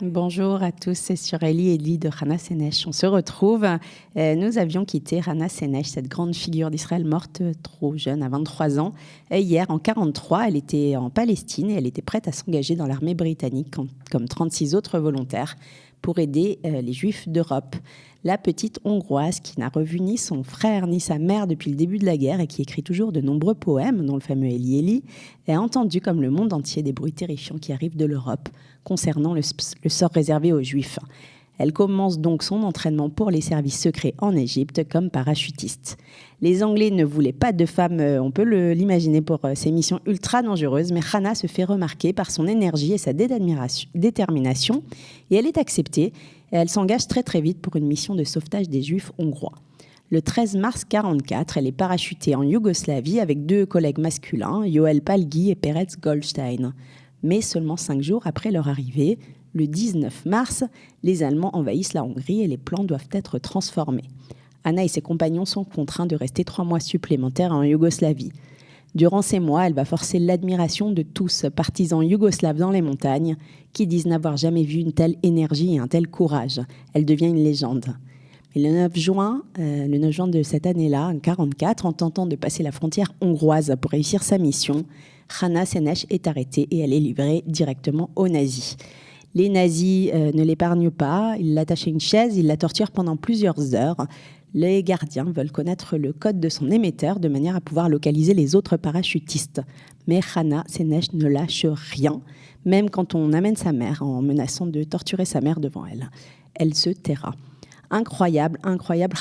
Bonjour à tous, c'est sur Eli de Hana Senesh. On se retrouve. Nous avions quitté Hana Senesh, cette grande figure d'Israël morte trop jeune, à 23 ans. Hier, en 1943, elle était en Palestine et elle était prête à s'engager dans l'armée britannique comme 36 autres volontaires pour aider les Juifs d'Europe. La petite Hongroise qui n'a revu ni son frère ni sa mère depuis le début de la guerre et qui écrit toujours de nombreux poèmes, dont le fameux Eli, a entendu comme le monde entier des bruits terrifiants qui arrivent de l'Europe concernant le sort réservé aux Juifs. Elle commence donc son entraînement pour les services secrets en Égypte comme parachutiste. Les Anglais ne voulaient pas de femmes, on peut l'imaginer, pour ces missions ultra dangereuses, mais Hana se fait remarquer par son énergie et sa détermination, et elle est acceptée, et elle s'engage très très vite pour une mission de sauvetage des Juifs hongrois. Le 13 mars 1944, elle est parachutée en Yougoslavie avec 2 collègues masculins, Yoel Palgi et Peretz Goldstein. Mais seulement 5 jours après leur arrivée, le 19 mars, les Allemands envahissent la Hongrie et les plans doivent être transformés. Hana et ses compagnons sont contraints de rester 3 mois supplémentaires en Yougoslavie. Durant ces mois, elle va forcer l'admiration de tous, partisans yougoslaves dans les montagnes, qui disent n'avoir jamais vu une telle énergie et un tel courage. Elle devient une légende. Mais le 9 juin de cette année-là, en 1944, en tentant de passer la frontière hongroise pour réussir sa mission, Hana Senesh est arrêtée et elle est livrée directement aux nazis. Les nazis ne l'épargnent pas, ils l'attachent à une chaise, ils la torturent pendant plusieurs heures. Les gardiens veulent connaître le code de son émetteur de manière à pouvoir localiser les autres parachutistes. Mais Hana Senesh ne lâche rien, même quand on amène sa mère en menaçant de torturer sa mère devant elle. Elle se taira. Incroyable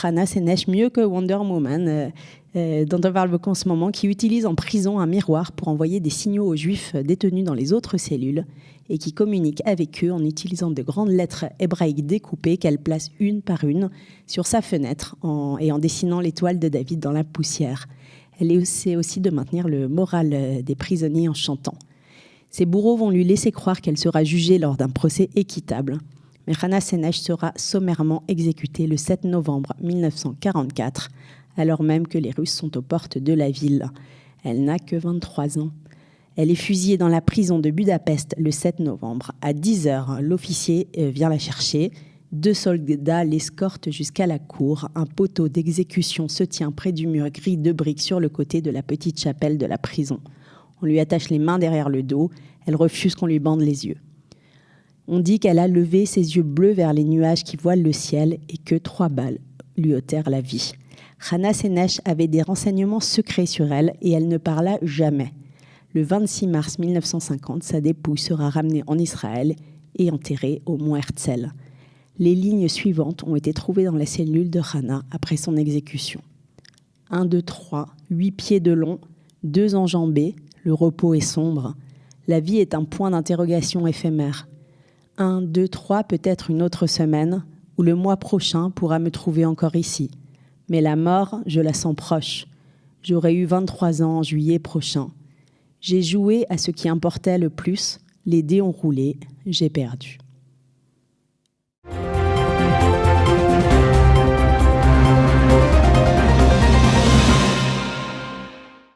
Hana Senesh, mieux que Wonder Woman, dont on parle beaucoup en ce moment, qui utilise en prison un miroir pour envoyer des signaux aux Juifs détenus dans les autres cellules et qui communique avec eux en utilisant de grandes lettres hébraïques découpées qu'elle place une par une sur sa fenêtre et en dessinant l'étoile de David dans la poussière. Elle essaie aussi de maintenir le moral des prisonniers en chantant. Ses bourreaux vont lui laisser croire qu'elle sera jugée lors d'un procès équitable. Mais Hana Senesh sera sommairement exécutée le 7 novembre 1944, alors même que les Russes sont aux portes de la ville. Elle n'a que 23 ans. Elle est fusillée dans la prison de Budapest le 7 novembre. À 10h, l'officier vient la chercher. 2 soldats l'escortent jusqu'à la cour. Un poteau d'exécution se tient près du mur gris de briques sur le côté de la petite chapelle de la prison. On lui attache les mains derrière le dos. Elle refuse qu'on lui bande les yeux. On dit qu'elle a levé ses yeux bleus vers les nuages qui voilent le ciel et que 3 balles lui ôtèrent la vie. Hana Senesh avait des renseignements secrets sur elle et elle ne parla jamais. Le 26 mars 1950, sa dépouille sera ramenée en Israël et enterrée au mont Herzl. Les lignes suivantes ont été trouvées dans la cellule de Hana après son exécution. 1, 2, 3, 8 pieds de long, 2 enjambées, le repos est sombre. La vie est un point d'interrogation éphémère. 1, 2, 3, peut-être une autre semaine, ou le mois prochain pourra me trouver encore ici. Mais la mort, je la sens proche. J'aurai eu 23 ans en juillet prochain. J'ai joué à ce qui importait le plus, les dés ont roulé, j'ai perdu.